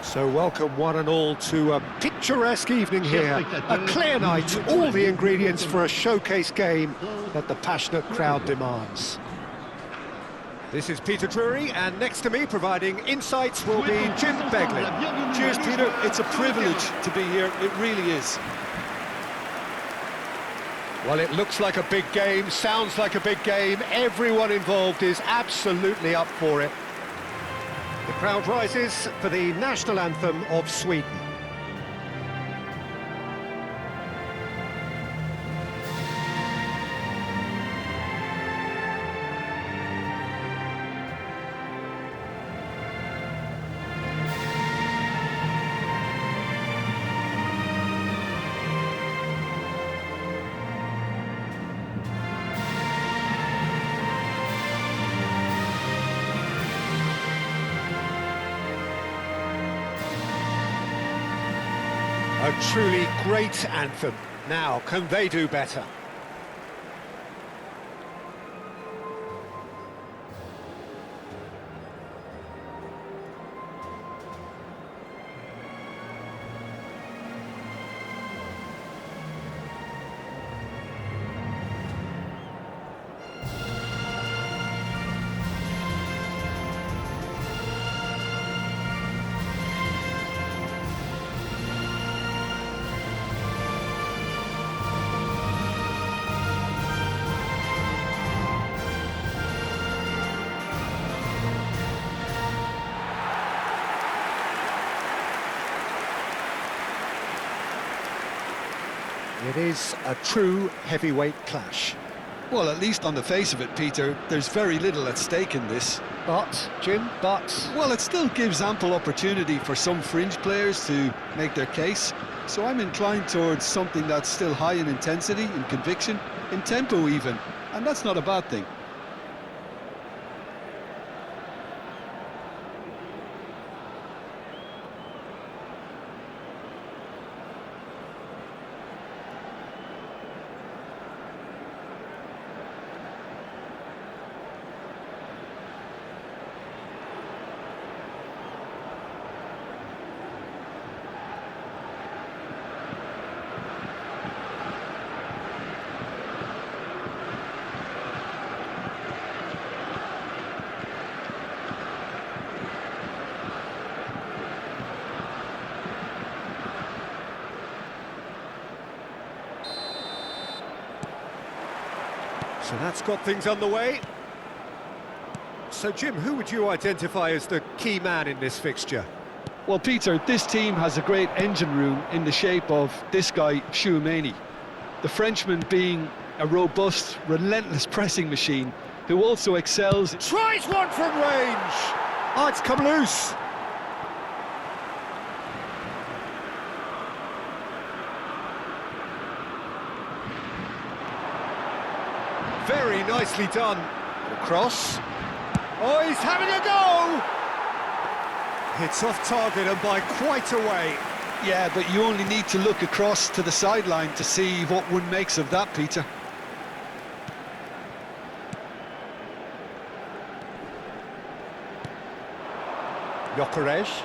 So welcome one and all to a picturesque evening here, a clear night, all the ingredients for a showcase game that the passionate crowd demands. This is Peter Drury, and next to me providing insights will be Jim Beglin. Cheers, Peter. It's a privilege to be here, it really is. Well, it looks like a big game, sounds like a big game, everyone involved is absolutely up for it. The crowd rises for the national anthem of Sweden. A truly great anthem. Now, can they do better? It is a true heavyweight clash. Well, at least on the face of it, Peter, there's very little at stake in this. But, Jim, Well, it still gives ample opportunity for some fringe players to make their case. So I'm inclined towards something that's still high in intensity, in conviction, in tempo even. And that's not a bad thing. so that's got things underway. So, Jim, who would you identify as the key man in this fixture? Well, Peter, this team has a great engine room in the shape of this guy, Tchouaméni. The Frenchman being a robust, relentless pressing machine who also excels... Tries one from range! Oh, it's come loose! Very nicely done. Cross. Oh, he's having a go! It's off target and by quite a way. Yeah, but you only need to look across to the sideline to see what one makes of that, Peter. Gyökeres.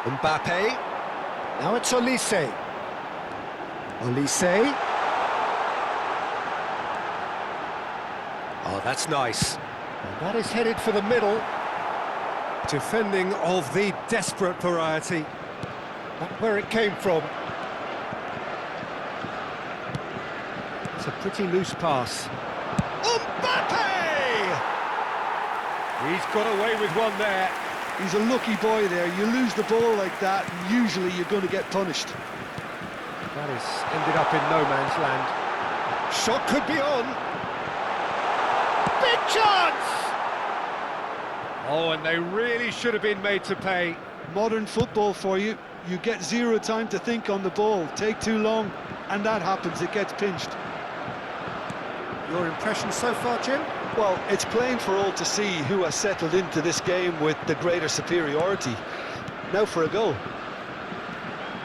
Mbappe. Now it's Olise. Olise. Oh, that's nice. And that is headed for the middle. Defending of the desperate variety. That's where it came from. It's a pretty loose pass. Mbappe! He's got away with one there. He's a lucky boy there. You lose the ball like that, and usually you're going to get punished. That has ended up in no man's land. Shot could be on. Big chance! Oh, and they really should have been made to pay. Modern football for you. You get zero time to think on the ball. Take too long, and that happens. It gets pinched. Your impression so far, Jim? Well, it's plain for all to see who has settled into this game with the greater superiority. Now for a goal.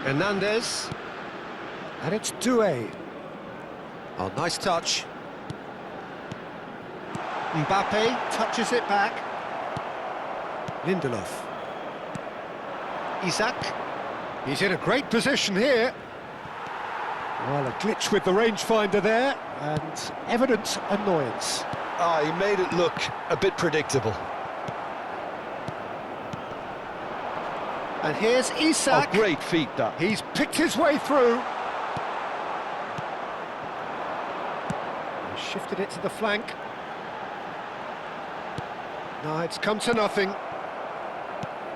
Hernandez. And it's Doué. Oh, nice touch. Mbappe touches it back. Lindelof. Isak. He's in a great position here. Well, a glitch with the rangefinder there, and evident annoyance. Ah, he made it look a bit predictable. And here's Isak. Oh, great feat, that. He's picked his way through. He's shifted it to the flank. No, it's come to nothing.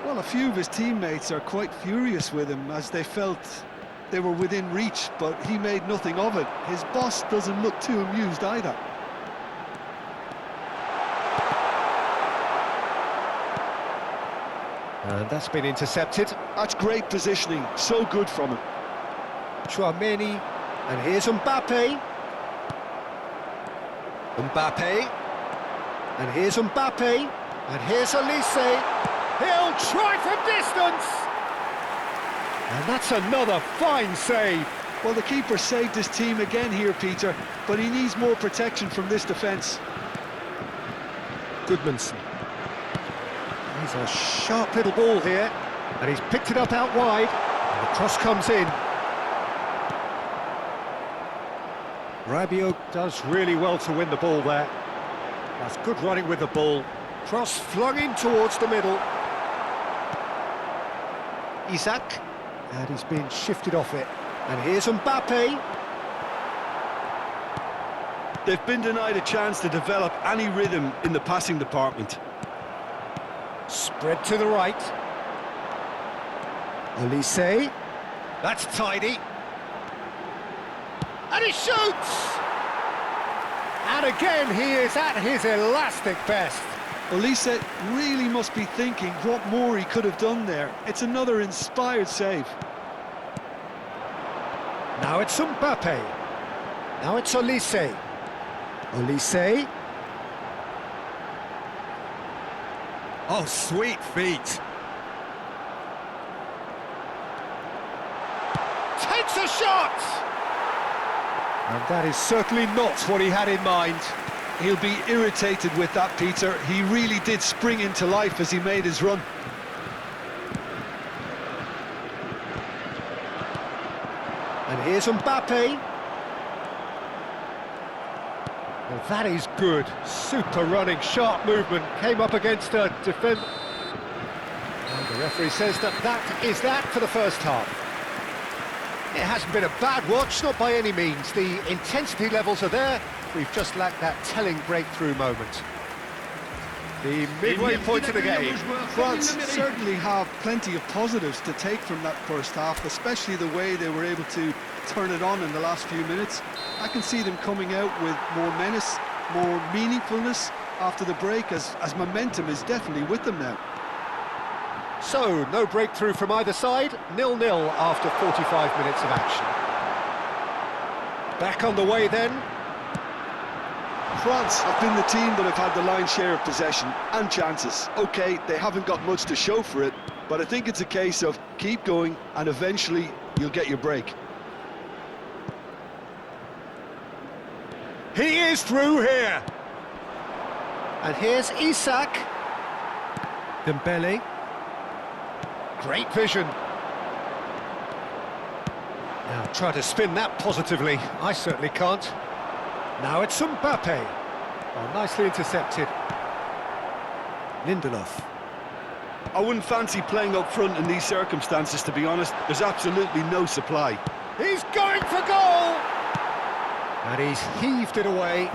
Well, a few of his teammates are quite furious with him as they felt they were within reach, but he made nothing of it. His boss doesn't look too amused either. And that's been intercepted. That's great positioning, so good from him. Chouameni, and here's Mbappe. Mbappe, and here's Mbappe, and here's Olise. He'll try from distance! And that's another fine save. Well, the keeper saved his team again here, Peter, but he needs more protection from this defence. Goodmanson. He's a sharp little ball here, and he's picked it up out wide, and the cross comes in. Rabiot does really well to win the ball there. That's good running with the ball. Cross flung in towards the middle. Isak, and he's been shifted off it. And here's Mbappe. They've been denied a chance to develop any rhythm in the passing department. Spread to the right. Olise. That's tidy. And he shoots! And again, he is at his elastic best. Olise really must be thinking what more he could have done there. It's another inspired save. Now it's Mbappe. Now it's Olise. Olise. Oh, sweet feet. Takes a shot! And that is certainly not what he had in mind. He'll be irritated with that, Peter. He really did spring into life as he made his run. And here's Mbappe. Well, that is good. Super running, sharp movement. Came up against a defender. And the referee says that is that for the first half. It hasn't been a bad watch, not by any means. The intensity levels are there. We've just lacked that telling breakthrough moment. The midway point of the game. France certainly have plenty of positives to take from that first half, especially the way they were able to turn it on in the last few minutes. I can see them coming out with more menace, more meaningfulness after the break, as momentum is definitely with them now. So, no breakthrough from either side, 0-0 after 45 minutes of action. Back on the way then. France have been the team that have had the lion's share of possession and chances. OK, they haven't got much to show for it, but I think it's a case of keep going and eventually you'll get your break. He is through here. And here's Isak. Dembele. Great vision. Now try to spin that positively. I certainly can't. Now it's Mbappe. Oh, nicely intercepted. Lindelof. I wouldn't fancy playing up front in these circumstances, to be honest. There's absolutely no supply. He's going for goal! And he's heaved it away.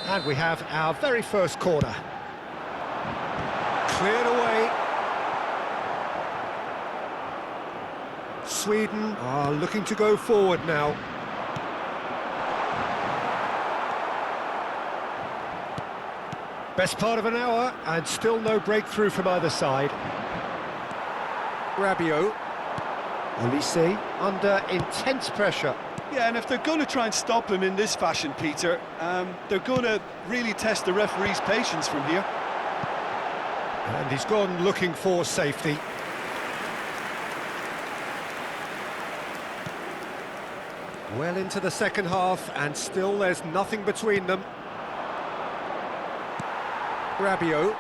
And we have our very first corner. Cleared away. Sweden are looking to go forward now. Best part of an hour, and still no breakthrough from either side. Rabiot. Olise under intense pressure. Yeah, and if they're going to try and stop him in this fashion, Peter, they're going to really test the referee's patience from here. And he's gone looking for safety. Well into the second half, and still there's nothing between them. Rabiot,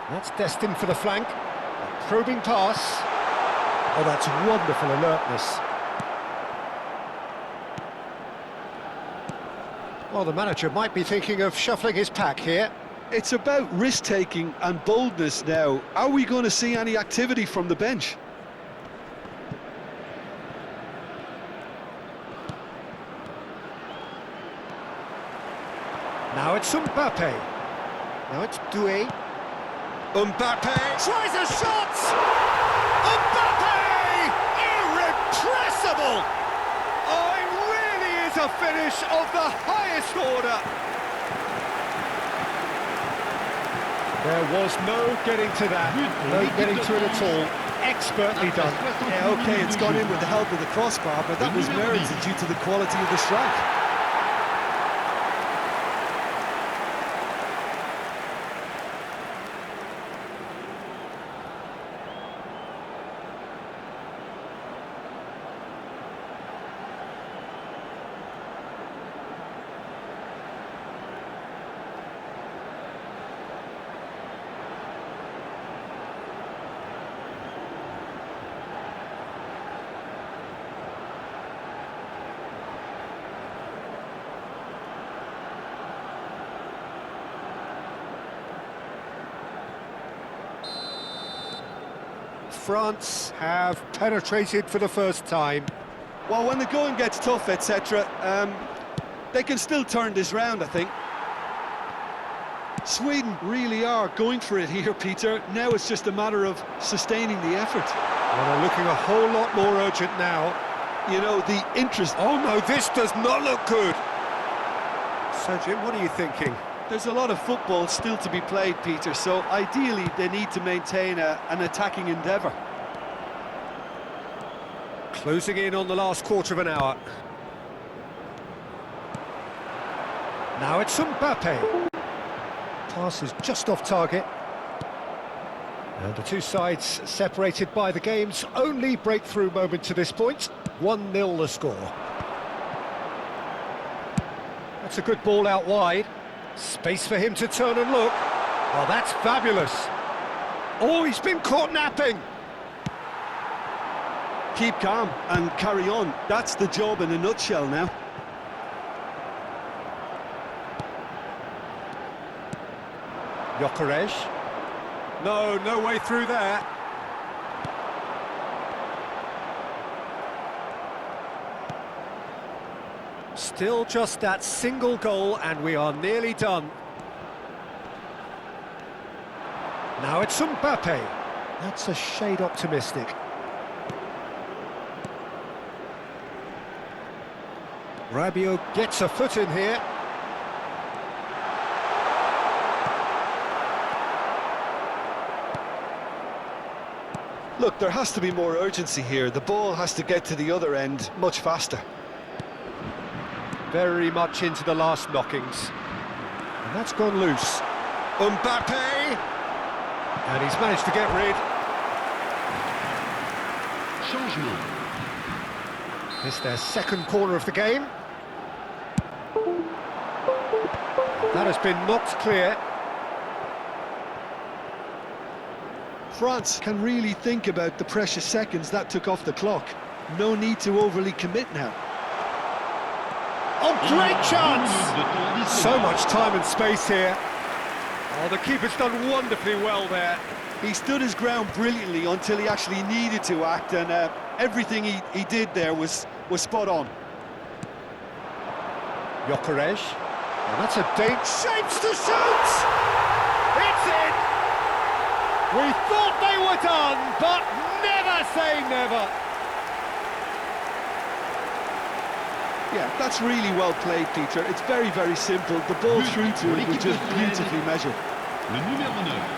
that's destined for the flank. A probing pass. Oh, that's wonderful alertness. Well, the manager might be thinking of shuffling his pack here. It's about risk-taking and boldness now. Are we going to see any activity from the bench? Now it's Mbappe. Now it's Doué. Mbappe tries a shot! Mbappe! Irrepressible! Oh, it really is a finish of the highest order. There was no getting to that, no getting to it at all. Expertly done. Yeah, OK, it's gone in with the help of the crossbar, but that was merited due to the quality of the strike. France have penetrated for the first time. Well, when the going gets tough, etc., they can still turn this round, I think. Sweden really are going for it here, Peter. Now it's just a matter of sustaining the effort. Well, they're looking a whole lot more urgent now. You know, the interest... Oh no, this does not look good! So, Jim, what are you thinking? There's a lot of football still to be played, Peter, so ideally they need to maintain an attacking endeavour. Closing in on the last quarter of an hour. Now it's Mbappe. Pass is just off target. And the two sides separated by the game's only breakthrough moment to this point. 1-0 the score. That's a good ball out wide. Space for him to turn and look. Oh, that's fabulous. Oh, he's been caught napping. Keep calm and carry on. That's the job in a nutshell now. Gyökeres. No way through there. Still just that single goal and we are nearly done. Now it's Mbappe. That's a shade optimistic. Rabiot gets a foot in here. Look, there has to be more urgency here. The ball has to get to the other end much faster. Very much into the last knockings. And that's gone loose. Mbappe! And he's managed to get rid. Changement. It's their second corner of the game. That has been knocked clear. France can really think about the precious seconds that took off the clock. No need to overly commit now. Oh, great chance! So much time and space here. Oh, the keeper's done wonderfully well there. He stood his ground brilliantly until he actually needed to act, and everything he did there was spot on. Gyökeres. And that's a date. Shapes to shoot! It's in! We thought they were done, but never say never. Yeah, that's really well played, Peter. It's very, very simple. The ball through to him was just beautifully measured. Le numéro 9.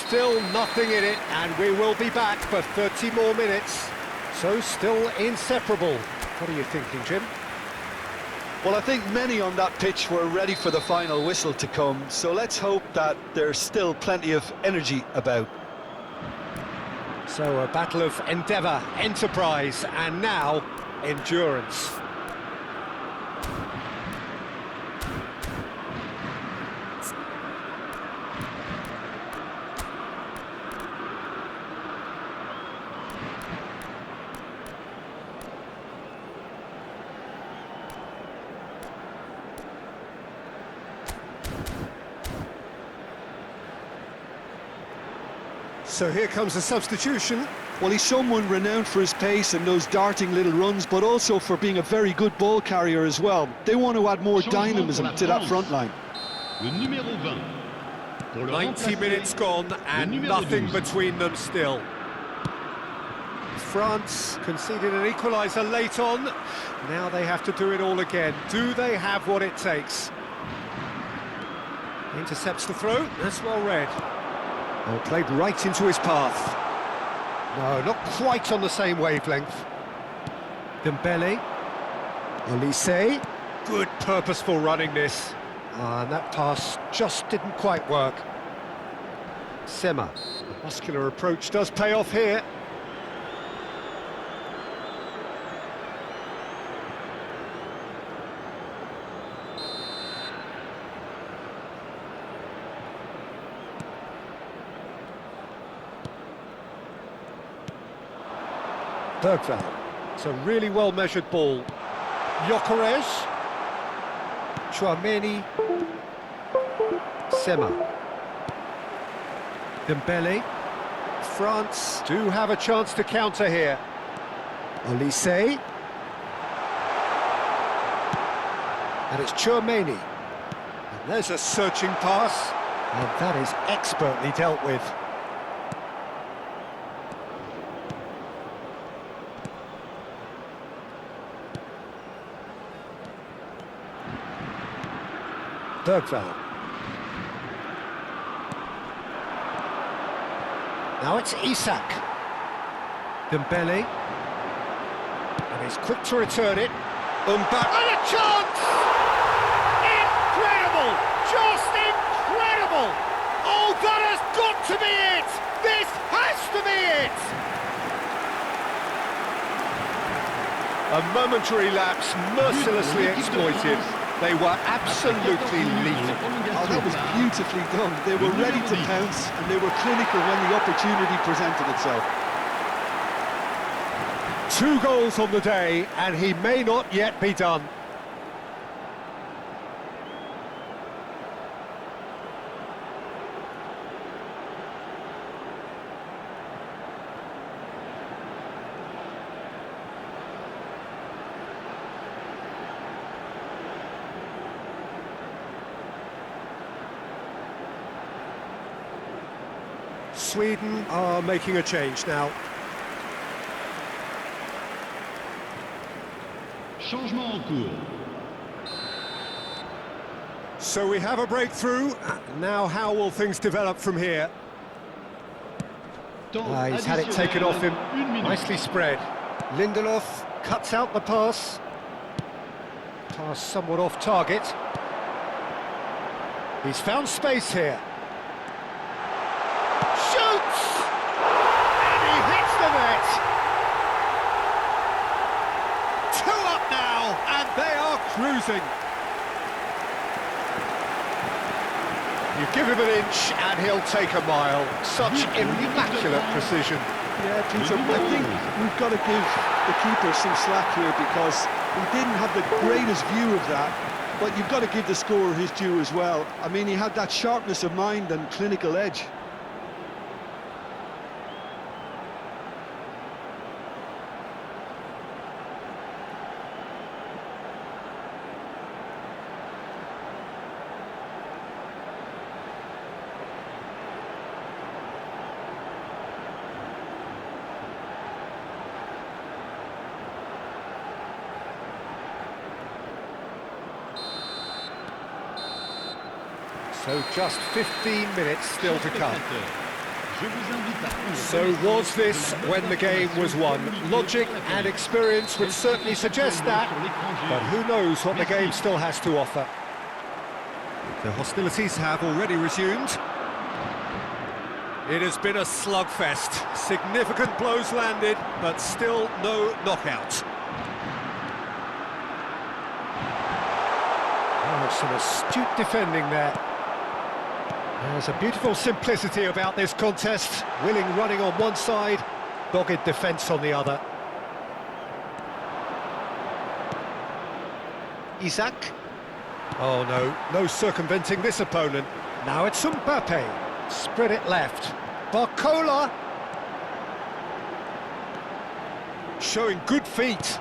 Still nothing in it, and we will be back for 30 more minutes. So still inseparable. What are you thinking, Jim? Well, I think many on that pitch were ready for the final whistle to come, so let's hope that there's still plenty of energy about. So a battle of endeavour, enterprise, and now endurance. So here comes the substitution. Well, he's someone renowned for his pace and those darting little runs, but also for being a very good ball carrier as well. They want to add more dynamism to that front line. Le numéro 20. Pour le 90 remplacer, minutes gone and numéro nothing 12. between them still. France conceded an equaliser late on. Now they have to do it all again. Do they have what it takes? Intercepts the throw. That's well read. Oh, played right into his path. No, not quite on the same wavelength. Dembele. Olise. Good purposeful running this. And that pass just didn't quite work. Sema. The muscular approach does pay off here. Bergvall. It's a really well-measured ball. Gyökeres. Chouameni. Sema. Dembele. France do have a chance to counter here. Olise. And it's Chouameni. And there's a searching pass. And that is expertly dealt with. Bergvall. Now it's Isak. Dembele. And he's quick to return it. Mbappe. And a chance! Incredible! Just incredible! Oh, that has got to be it! This has to be it! A momentary lapse mercilessly exploited. They were absolutely lethal. Oh, that was beautifully done. They were ready to pounce, and they were clinical when the opportunity presented itself. 2 goals on the day, and he may not yet be done. Sweden are making a change now. Changement en cours. So we have a breakthrough. Now how will things develop from here? He's had it taken off him. Nicely spread. Lindelof cuts out the pass. Pass somewhat off target. He's found space here. Shoots! And he hits the net! 2 up now, and they are cruising. You give him an inch and he'll take a mile. Such immaculate precision. Yeah, Peter, I think we've got to give the keeper some slack here because he didn't have the greatest view of that, but you've got to give the scorer his due as well. I mean, he had that sharpness of mind and clinical edge. So just 15 minutes still to come. Je vous invite à prendre So was this when the game was won? Logic and experience would certainly suggest that, but who knows what the game still has to offer. The hostilities have already resumed. It has been a slugfest. Significant blows landed, but still no knockout. Oh, some astute defending there. There's a beautiful simplicity about this contest. Willing running on one side, dogged defence on the other. Isaac. Oh no, no circumventing this opponent. Now it's Mbappe. Spread it left. Barcola. Showing good feet.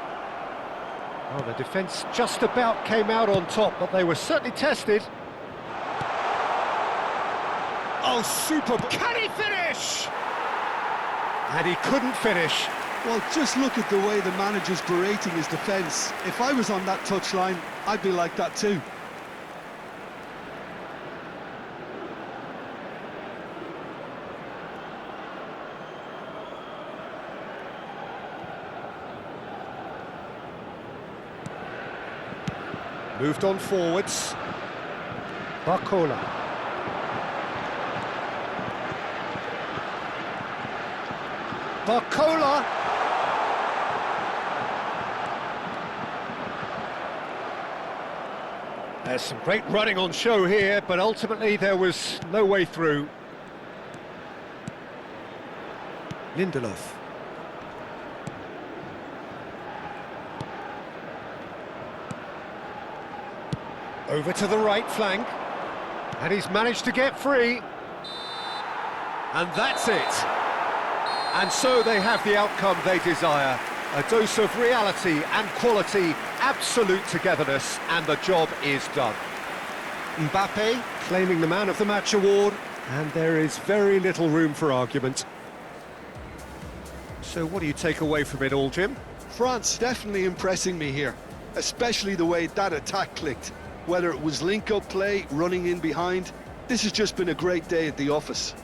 Oh, the defence just about came out on top, but they were certainly tested. Oh, superb. Can he finish? And he couldn't finish. Well, just look at the way the manager's berating his defence. If I was on that touchline, I'd be like that too. Moved on forwards. Barcola. Barcola! There's some great running on show here, but ultimately there was no way through. Lindelof. Over to the right flank. And he's managed to get free. And that's it. And so they have the outcome they desire. A dose of reality and quality, absolute togetherness, and the job is done. Mbappe claiming the Man of the Match award, and there is very little room for argument. So what do you take away from it all, Jim? France definitely impressing me here, especially the way that attack clicked. Whether it was link-up play, running in behind, this has just been a great day at the office.